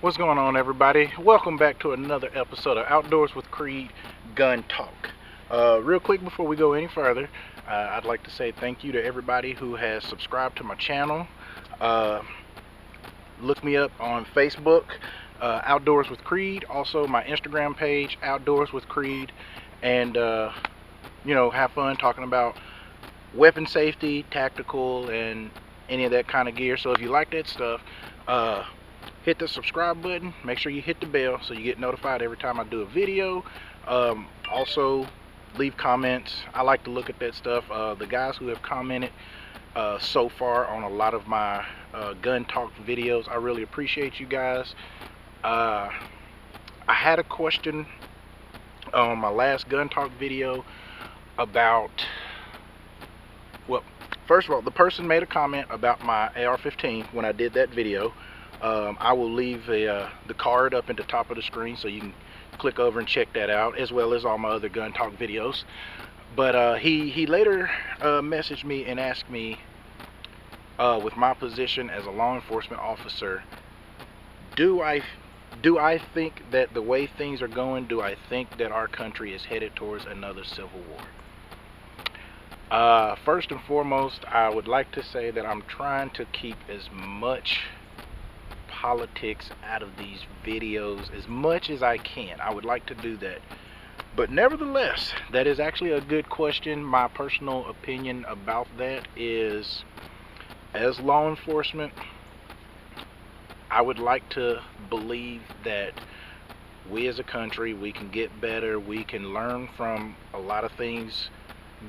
What's going on, everybody? Welcome back to another episode of Outdoors with Creed Gun Talk. Real quick before we go any further, I'd like to say thank you to everybody who has subscribed to my channel. Look me up on Facebook, Outdoors with Creed. Also, my Instagram page, Outdoors with Creed. And, have fun talking about weapon safety, tactical, and any of that kind of gear. So if you like that stuff, hit the subscribe button. Make sure you hit the bell so you get notified every time I do a video. Also, leave comments. I like to look at that stuff. The guys who have commented so far on a lot of my gun talk videos, I really appreciate you guys. I had a question on my last gun talk video about, well, first of all, the person made a comment about my AR-15 when I did that video. I will leave the card up at the top of the screen so you can click over and check that out, as well as all my other gun talk videos. But he later messaged me and asked me, with my position as a law enforcement officer, do I think that the way things are going, do I think that our country is headed towards another civil war? First and foremost, I would like to say that I'm trying to keep as much politics out of these videos as much as I can. I would like to do that. But nevertheless, that is actually a good question. My personal opinion about that is, as law enforcement, I would like to believe that we as a country, we can get better. We can learn from a lot of things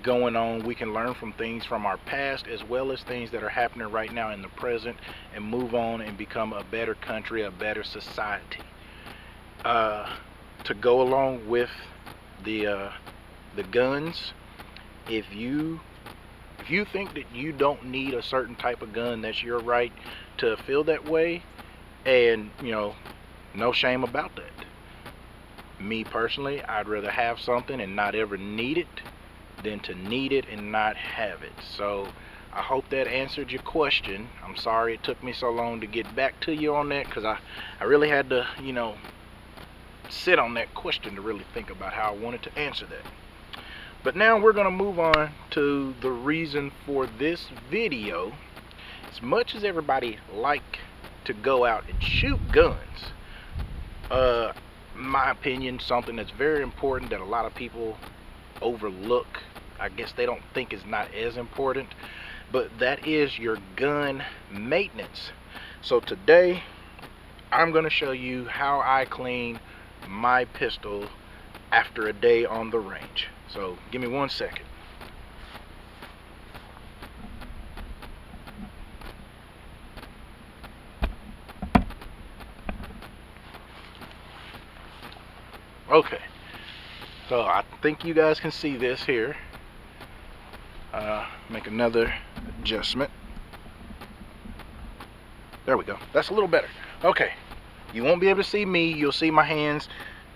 going on. We can learn from things from our past as well as things that are happening right now in the present, and move on and become a better country, a better society. To go along with the guns, if you think that you don't need a certain type of gun, that's your right to feel that way, and no shame about that. Me personally, I'd rather have something and not ever need it than to need it and not have it. So I hope that answered your question. I'm sorry it took me so long to get back to you on that, because I really had to sit on that question to really think about how I wanted to answer that. But now we're going to move on to the reason for this video. As much as everybody like to go out and shoot guns, my opinion, something that's very important that a lot of people overlook, I guess they don't think is not as important, but that is your gun maintenance. So today I'm going to show you how I clean my pistol after a day on the range. So give me 1 second. Okay, so I think you guys can see this here. Make another adjustment. There we go. That's a little better. Okay, you won't be able to see me. You'll see my hands,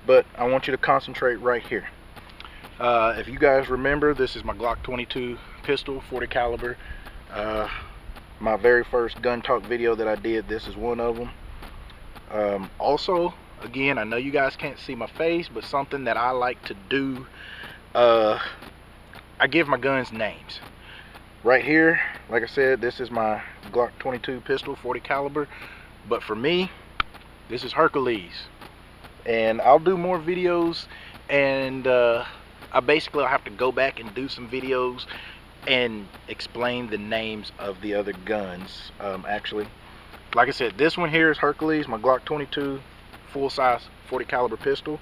but I want you to concentrate right here. If you guys remember, this is my Glock 22 pistol, 40 caliber. My very first gun talk video that I did, this is one of them. Also, again, I know you guys can't see my face, but something that I like to do, I give my guns names. Right here, like I said, this is my Glock 22 pistol, 40 caliber, but for me, this is Hercules. And I'll do more videos, and I'll have to go back and do some videos and explain the names of the other guns. Actually, like I said, this one here is Hercules, my Glock 22 full-size 40 caliber pistol.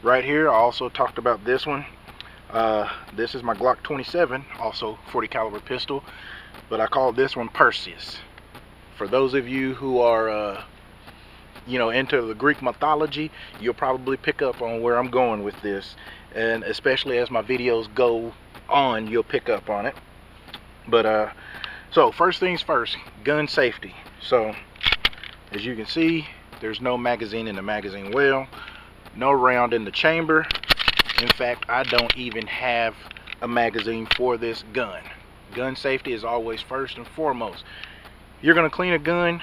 Right here, I also talked about this one. This is my Glock 27, also 40 caliber pistol, but I call this one Perseus. For those of you who are into the Greek mythology, you'll probably pick up on where I'm going with this, and especially as my videos go on, you'll pick up on it. But so first things first, gun safety. So as you can see, there's no magazine in the magazine well, no round in the chamber. In fact, I don't even have a magazine for this gun. Gun safety is always first and foremost. You're going to clean a gun,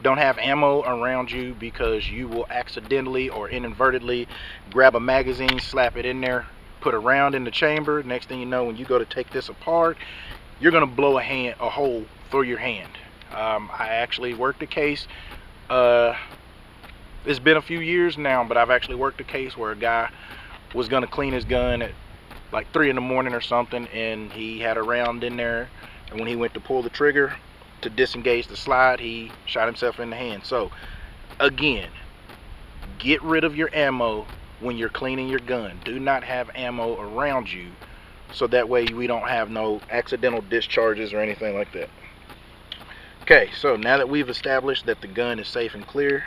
Don't have ammo around you, because you will accidentally or inadvertently grab a magazine, slap it in there, put a round in the chamber. Next thing you know, when you go to take this apart, you're gonna blow a hole through your hand. I actually worked a case. It's been a few years now, but I've actually worked a case where a guy was gonna clean his gun at like 3 in the morning or something, and he had a round in there, and when he went to pull the trigger to disengage the slide, he shot himself in the hand. So again, get rid of your ammo when you're cleaning your gun. Do not have ammo around you, so that way we don't have no accidental discharges or anything like that. Okay, so now that we've established that the gun is safe and clear,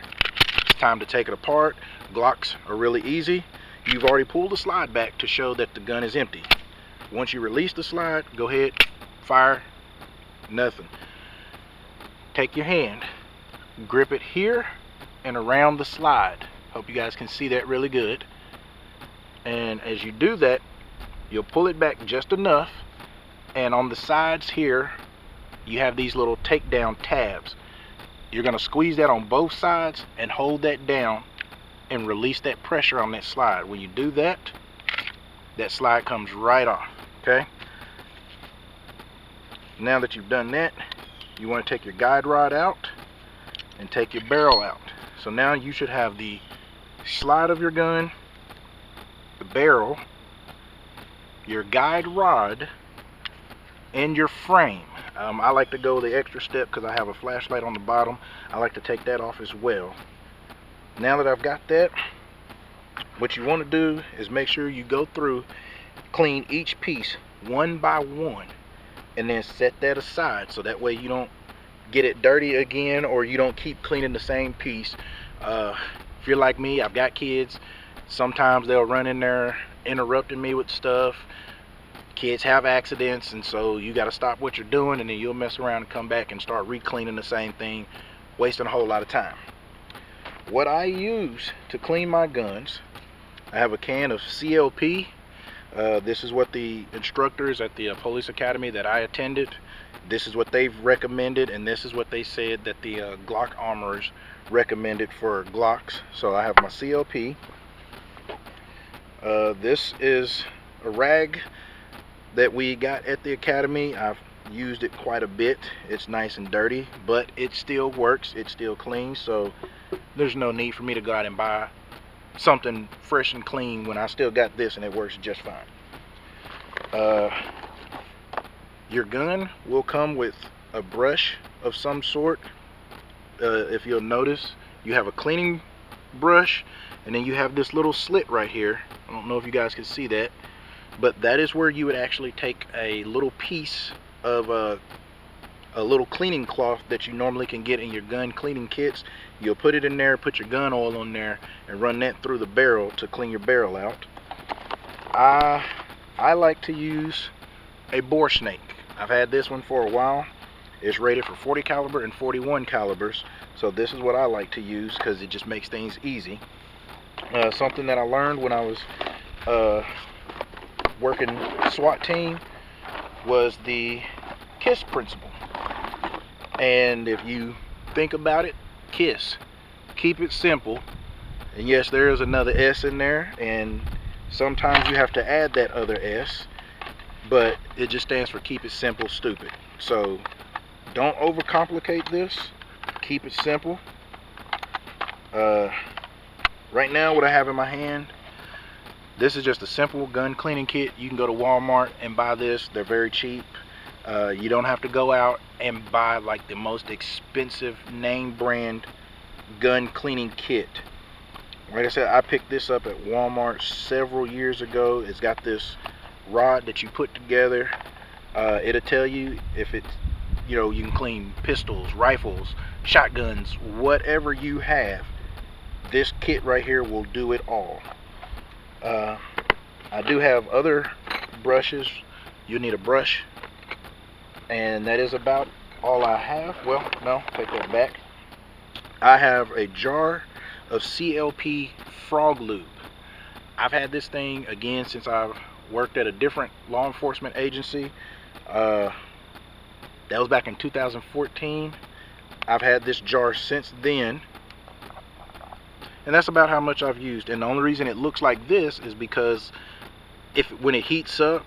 it's time to take it apart. Glocks are really easy. You've already pulled the slide back to show that the gun is empty. Once you release the slide, go ahead, fire, nothing. Take your hand, grip it here and around the slide. Hope you guys can see that really good. And as you do that, you'll pull it back just enough, and on the sides here you have these little takedown tabs. You're going to squeeze that on both sides and hold that down and release that pressure on that slide. When you do that, that slide comes right off. Okay, now that you've done that, you want to take your guide rod out and take your barrel out. So now you should have the slide of your gun, the barrel, your guide rod, and your frame. I like to go the extra step because I have a flashlight on the bottom. I like to take that off as well. Now that I've got that, what you want to do is make sure you go through, clean each piece one by one, and then set that aside, so that way you don't get it dirty again, or you don't keep cleaning the same piece. If you're like me, I've got kids. Sometimes they'll run in there interrupting me with stuff. Kids have accidents, and so you got to stop what you're doing, and then you'll mess around and come back and start re-cleaning the same thing, wasting a whole lot of time. What I use to clean my guns, I have a can of CLP. This is what the instructors at the police academy that I attended, this is what they've recommended, and this is what they said that the Glock armorers recommended for Glocks. So I have my CLP. This is a rag that we got at the academy. I've used it quite a bit. It's nice and dirty, but it still works, it still cleans, so there's no need for me to go out and buy something fresh and clean when I still got this and it works just fine. Your gun will come with a brush of some sort. If you'll notice, you have a cleaning brush, and then you have this little slit right here. I don't know if you guys can see that, but that is where you would actually take a little piece of a little cleaning cloth that you normally can get in your gun cleaning kits. You'll put it in there, put your gun oil on there, and run that through the barrel to clean your barrel out. I like to use a bore snake. I've had this one for a while. It's rated for 40 caliber and 41 calibers, so this is what I like to use because it just makes things easy. Something that I learned when I was working SWAT team was the KISS principle. And if you think about it, KISS, keep it simple. And yes, there is another S in there, and sometimes you have to add that other S, but it just stands for keep it simple, stupid. So don't overcomplicate this, keep it simple. Right now what I have in my hand, this is just a simple gun cleaning kit. You can go to Walmart and buy this. They're very cheap. You don't have to go out and buy like the most expensive name brand gun cleaning kit. Like I said, I picked this up at Walmart several years ago. It's got this rod that you put together. It'll tell you if it's, you know, you can clean pistols, rifles, shotguns, whatever you have. This kit right here will do it all. I do have other brushes. You need a brush, and that is about all I have. Well, no, take that back. I have a jar of CLP frog lube. I've had this thing again since I've worked at a different law enforcement agency. That was back in 2014. I've had this jar since then, and that's about how much I've used. And the only reason it looks like this is because when it heats up,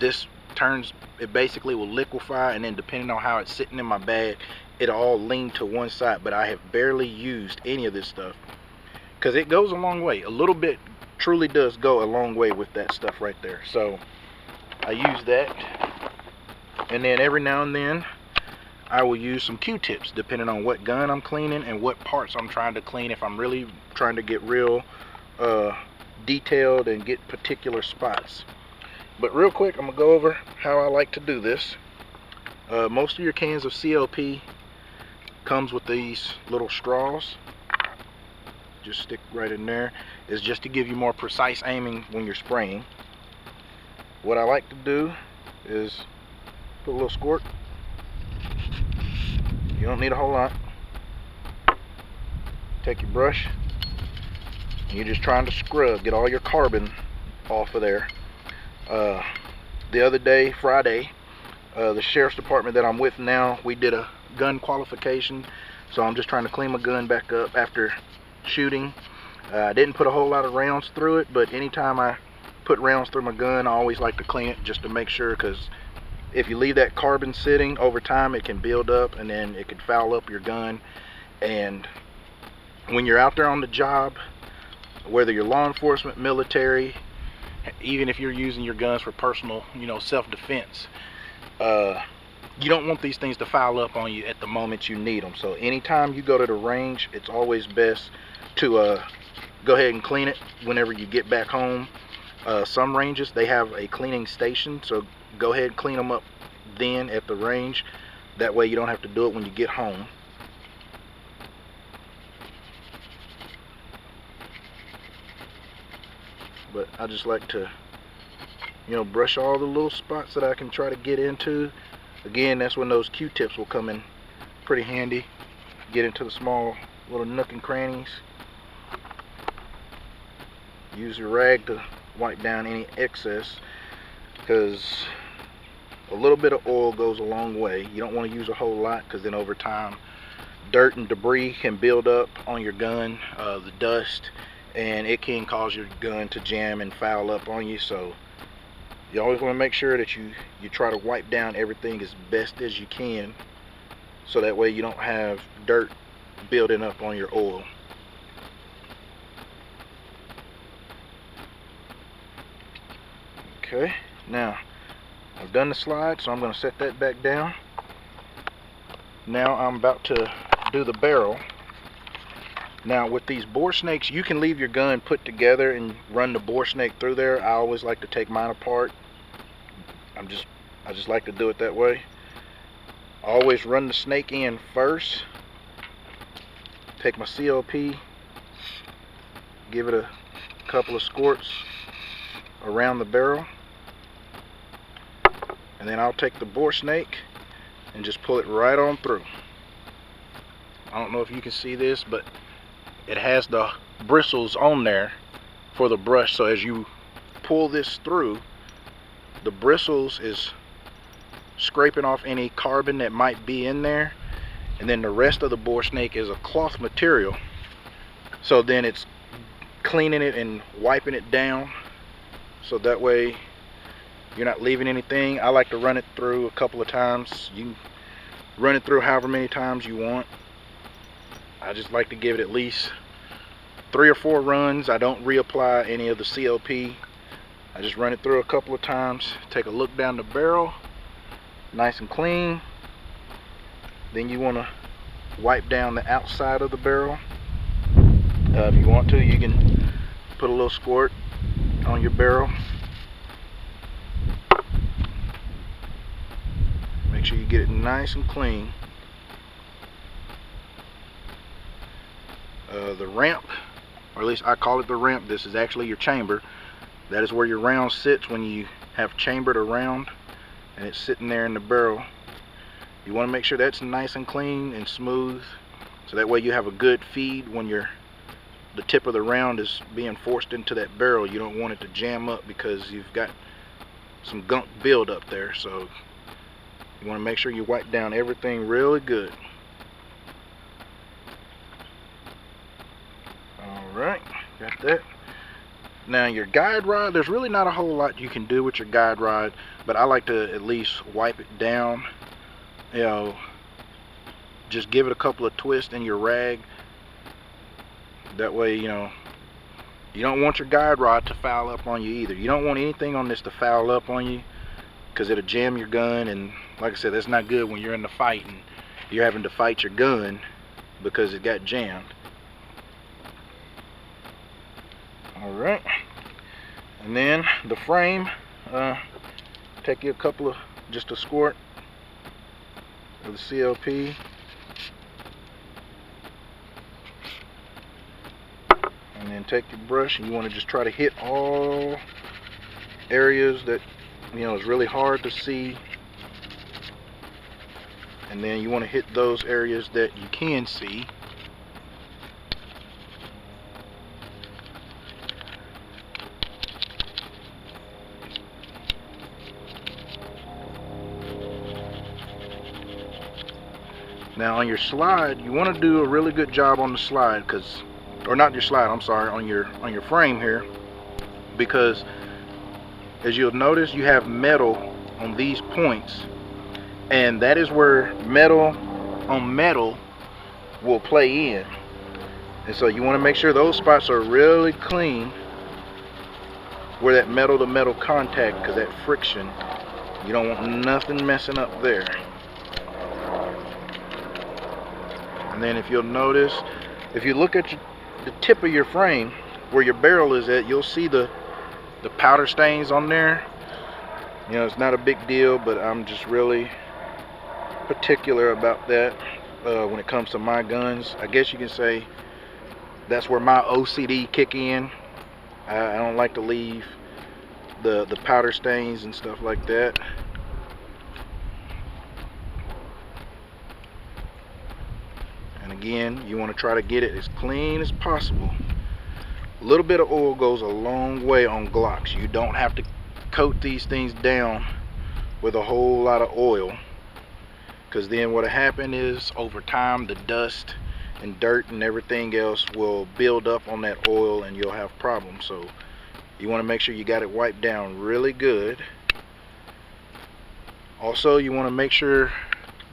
it basically will liquefy, and then depending on how it's sitting in my bag, it'll all lean to one side. But I have barely used any of this stuff because it goes a long way. A little bit truly does go a long way with that stuff right there. So I use that, and then every now and then I will use some Q-tips depending on what gun I'm cleaning and what parts I'm trying to clean. If I'm really trying to get real detailed and get particular spots. But real quick, I'm gonna go over how I like to do this. Most of your cans of CLP comes with these little straws. Just stick right in there. It's just to give you more precise aiming when you're spraying. What I like to do is put a little squirt. You don't need a whole lot. Take your brush, and you're just trying to scrub, get all your carbon off of there. The other day, Friday, the sheriff's department that I'm with now, we did a gun qualification, so I'm just trying to clean my gun back up after shooting. I didn't put a whole lot of rounds through it, but anytime I put rounds through my gun, I always like to clean it just to make sure, because if you leave that carbon sitting over time, it can build up and then it can foul up your gun. And when you're out there on the job, whether you're law enforcement, military, even if you're using your guns for personal, self-defense, you don't want these things to foul up on you at the moment you need them. So anytime you go to the range, it's always best to go ahead and clean it whenever you get back home. Some ranges, they have a cleaning station, so go ahead and clean them up then at the range. That way you don't have to do it when you get home. But I just like to, brush all the little spots that I can try to get into. Again, that's when those Q-tips will come in pretty handy. Get into the small little nook and crannies. Use your rag to wipe down any excess, because a little bit of oil goes a long way. You don't want to use a whole lot, because then over time dirt and debris can build up on your gun, the dust, and it can cause your gun to jam and foul up on you. So you always want to make sure that you try to wipe down everything as best as you can, so that way you don't have dirt building up on your oil. Okay, now I've done the slide, so I'm going to set that back down. Now I'm about to do the barrel. Now with these bore snakes, you can leave your gun put together and run the bore snake through there. I always like to take mine apart. I just like to do it that way. I always run the snake in first. Take my CLP, give it a couple of squirts around the barrel, and then I'll take the bore snake and just pull it right on through. I don't know if you can see this, but it has the bristles on there for the brush, so as you pull this through, the bristles is scraping off any carbon that might be in there, and then the rest of the bore snake is a cloth material, so then it's cleaning it and wiping it down, so that way you're not leaving anything. I like to run it through a couple of times. You can run it through however many times you want. I just like to give it at least 3 or 4 runs. I don't reapply any of the CLP. I just run it through a couple of times, take a look down the barrel, nice and clean. Then you want to wipe down the outside of the barrel. If you want to, you can put a little squirt on your barrel. Make sure you get it nice and clean. The ramp, or at least I call it the ramp, this is actually your chamber. That is where your round sits when you have chambered a round and it's sitting there in the barrel. You want to make sure that's nice and clean and smooth, so that way you have a good feed when the tip of the round is being forced into that barrel. You don't want it to jam up because you've got some gunk build up there. So you want to make sure you wipe down everything really good. Alright, got that. Now your guide rod, there's really not a whole lot you can do with your guide rod, but I like to at least wipe it down. You know, just give it a couple of twists in your rag. That way, you know, you don't want your guide rod to foul up on you either. You don't want anything on this to foul up on you, because it'll jam your gun, and like I said, that's not good when you're in the fight and you're having to fight your gun because it got jammed. Alright, and then the frame, take you a couple of, just a squirt of the CLP, and then take your brush, and you want to just try to hit all areas that, you know, is really hard to see, and then you want to hit those areas that you can see. Now on your slide, you want to do a really good job on the slide, because, or not your slide, I'm sorry, on your frame here, because as you'll notice, you have metal on these points, and that is where metal on metal will play in. And so you want to make sure those spots are really clean, where that metal to metal contact, because that friction, you don't want nothing messing up there. And then if you'll notice, if you look at the tip of your frame where your barrel is at, you'll see the powder stains on there. You know, it's not a big deal, but I'm just really particular about that when it comes to my guns. I guess you can say that's where my OCD kick in. I don't like to leave the powder stains and stuff like that. And again, you want to try to get it as clean as possible. A little bit of oil goes a long way on Glocks. You don't have to coat these things down with a whole lot of oil, because then what'll happen is over time the dust and dirt and everything else will build up on that oil and you'll have problems. So you want to make sure you got it wiped down really good. Also, you want to make sure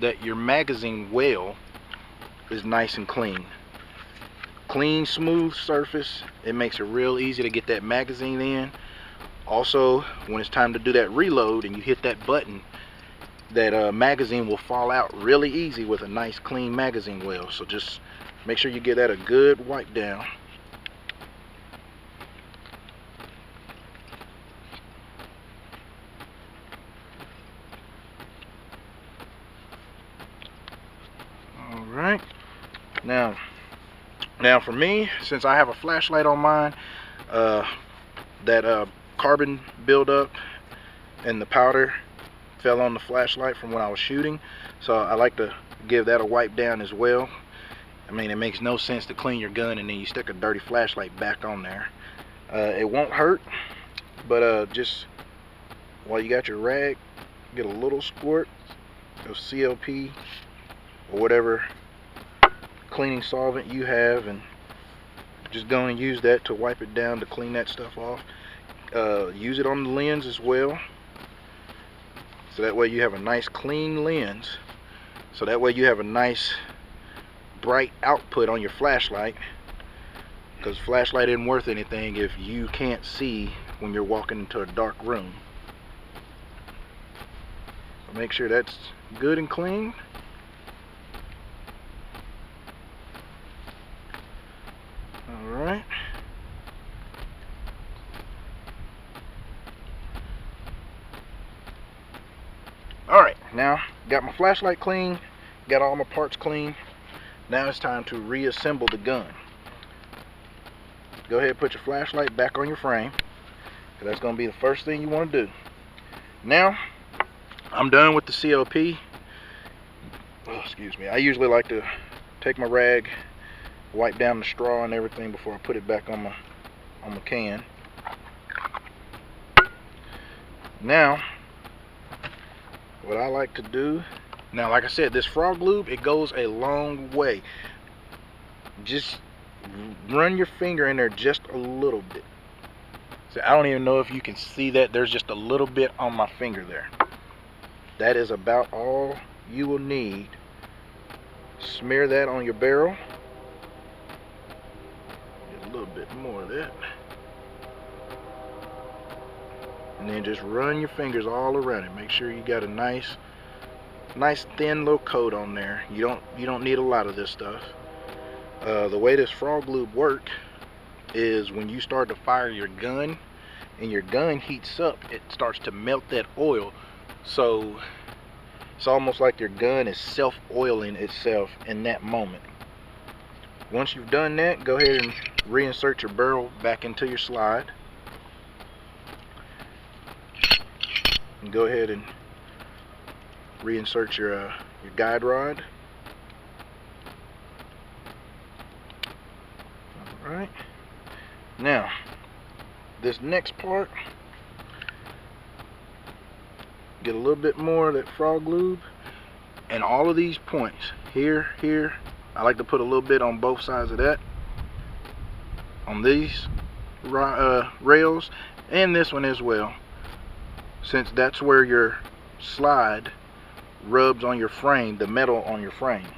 that your magazine well is nice and clean. Clean, smooth surface, it makes it real easy to get that magazine in. Also, when it's time to do that reload and you hit that button, that magazine will fall out really easy with a nice clean magazine well. So just make sure you get that a good wipe down. Alright, now for me, since I have a flashlight on mine, that carbon buildup and the powder fell on the flashlight from when I was shooting, so I like to give that a wipe down as well. I mean, it makes no sense to clean your gun and then you stick a dirty flashlight back on there. It won't hurt, but just while you got your rag, get a little squirt of CLP or whatever cleaning solvent you have, and just go and use that to wipe it down to clean that stuff off. Use it on the lens as well, so that way you have a nice clean lens, so that way you have a nice bright output on your flashlight, because flashlight isn't worth anything if you can't see when you're walking into a dark room. So make sure that's good and clean. Alright. Alright, now got my flashlight clean, got all my parts clean. Now it's time to reassemble the gun. Go ahead and put your flashlight back on your frame, because that's going to be the first thing you want to do. Now, I'm done with the CLP. Oh, excuse me. I usually like to take my rag, wipe down the straw and everything before I put it back on my can. Now, what I like to do, now like I said, this frog lube, it goes a long way. Just run your finger in there just a little bit. So I don't even know if you can see that. There's just a little bit on my finger there. That is about all you will need. Smear that on your barrel. Get a little bit more of that. And then just run your fingers all around it. Make sure you got a nice thin little coat on there. You don't need a lot of this stuff. The way this frog lube works is when you start to fire your gun and your gun heats up, it starts to melt that oil. So it's almost like your gun is self-oiling itself in that moment. Once you've done that, go ahead and reinsert your barrel back into your slide. And go ahead and reinsert your guide rod. Alright. Now, this next part, get a little bit more of that frog lube, and all of these points, here, I like to put a little bit on both sides of that, on these rails, and this one as well, since that's where your slide rubs on your frame, the metal on your frame.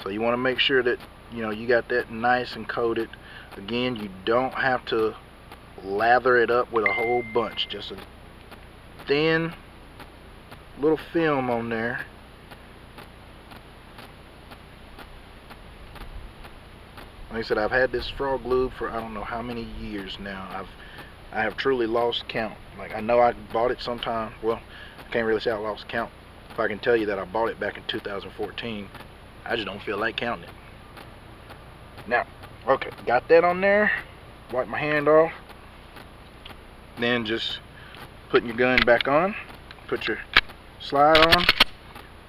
So you want to make sure that you got that nice and coated. Again, you don't have to lather it up with a whole bunch, just a thin little film on there. Like I said, I've had this frog lube for I don't know how many years now. I have truly lost count. Like, I know I bought it sometime. Well, I can't really say I lost count. If I can tell you that I bought it back in 2014, I just don't feel like counting it. Now, okay, got that on there. Wipe my hand off. Then just putting your gun back on. Put your slide on.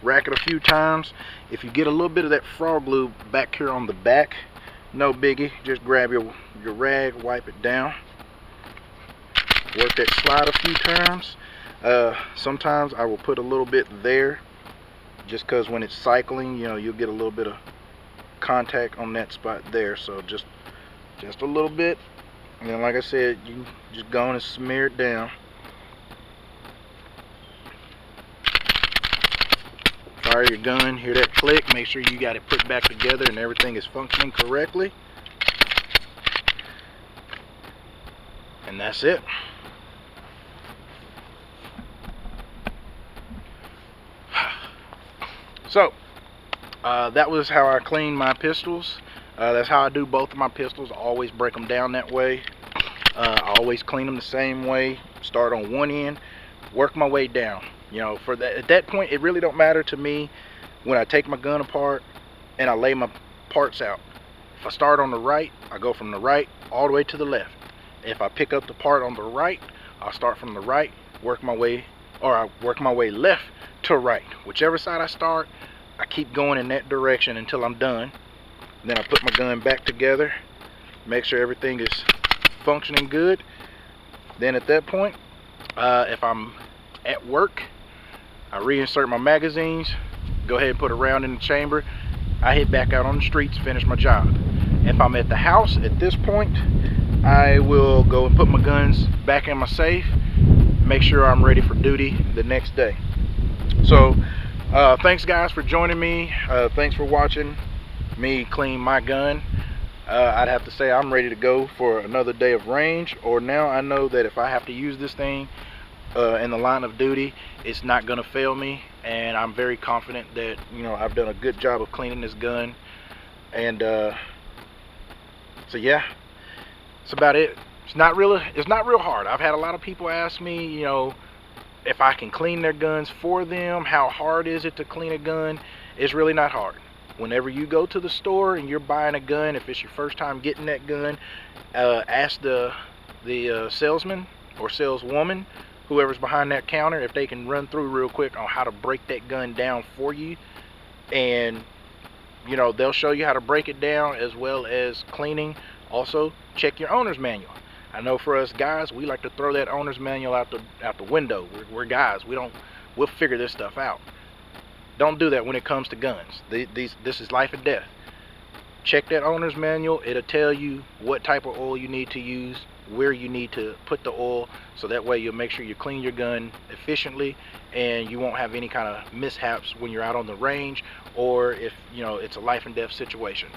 Rack it a few times. If you get a little bit of that frog lube back here on the back, no biggie. Just grab your rag, wipe it down. Work that slide a few times. Sometimes I will put a little bit there, just because when it's cycling, you'll get a little bit of contact on that spot there. So just a little bit, and then like I said, you just go on and smear it down. Fire your gun, hear that click, make sure you got it put back together and everything is functioning correctly, and that's it. So that was how I clean my pistols. That's how I do both of my pistols. I always break them down that way. I always clean them the same way. Start on one end, work my way down. For that, at that point, it really don't matter to me when I take my gun apart and I lay my parts out. If I start on the right, I go from the right all the way to the left. If I pick up the part on the right, I'll start from the right, work my way left to right. Whichever side I start, I keep going in that direction until I'm done. Then I put my gun back together, make sure everything is functioning good. Then at that point, if I'm at work, I reinsert my magazines, go ahead and put a round in the chamber. I head back out on the streets, finish my job. If I'm at the house at this point, I will go and put my guns back in my safe, make sure I'm ready for duty the next day. So thanks guys for joining me. Thanks for watching me clean my gun. I'd have to say I'm ready to go for another day of range, or now I know that if I have to use this thing in the line of duty, it's not gonna fail me, and I'm very confident that I've done a good job of cleaning this gun. And so yeah, that's about it. It's not real hard. I've had a lot of people ask me if I can clean their guns for them. How hard is it to clean a gun? It's really not hard. Whenever you go to the store and you're buying a gun, if it's your first time getting that gun, ask the salesman or saleswoman, whoever's behind that counter, if they can run through real quick on how to break that gun down for you. And they'll show you how to break it down as well as cleaning. Also, check your owner's manual. I know for us guys, we like to throw that owner's manual out the window. We're guys. We'll figure this stuff out. Don't do that when it comes to guns. This is life and death. check that owner's manual. It'll tell you what type of oil you need to use, where you need to put the oil, so that way you'll make sure you clean your gun efficiently and you won't have any kind of mishaps when you're out on the range, or if it's a life and death situation.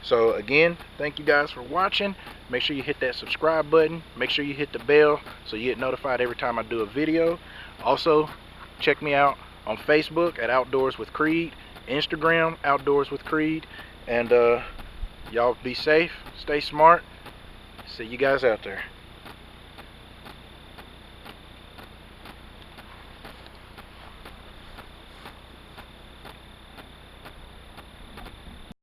So again, thank you guys for watching. Make sure you hit that subscribe button, make sure you hit the bell so you get notified every time I do a video. Also, check me out on Facebook at Outdoors with Creed, Instagram Outdoors with Creed, and y'all be safe, stay smart. See you guys out there.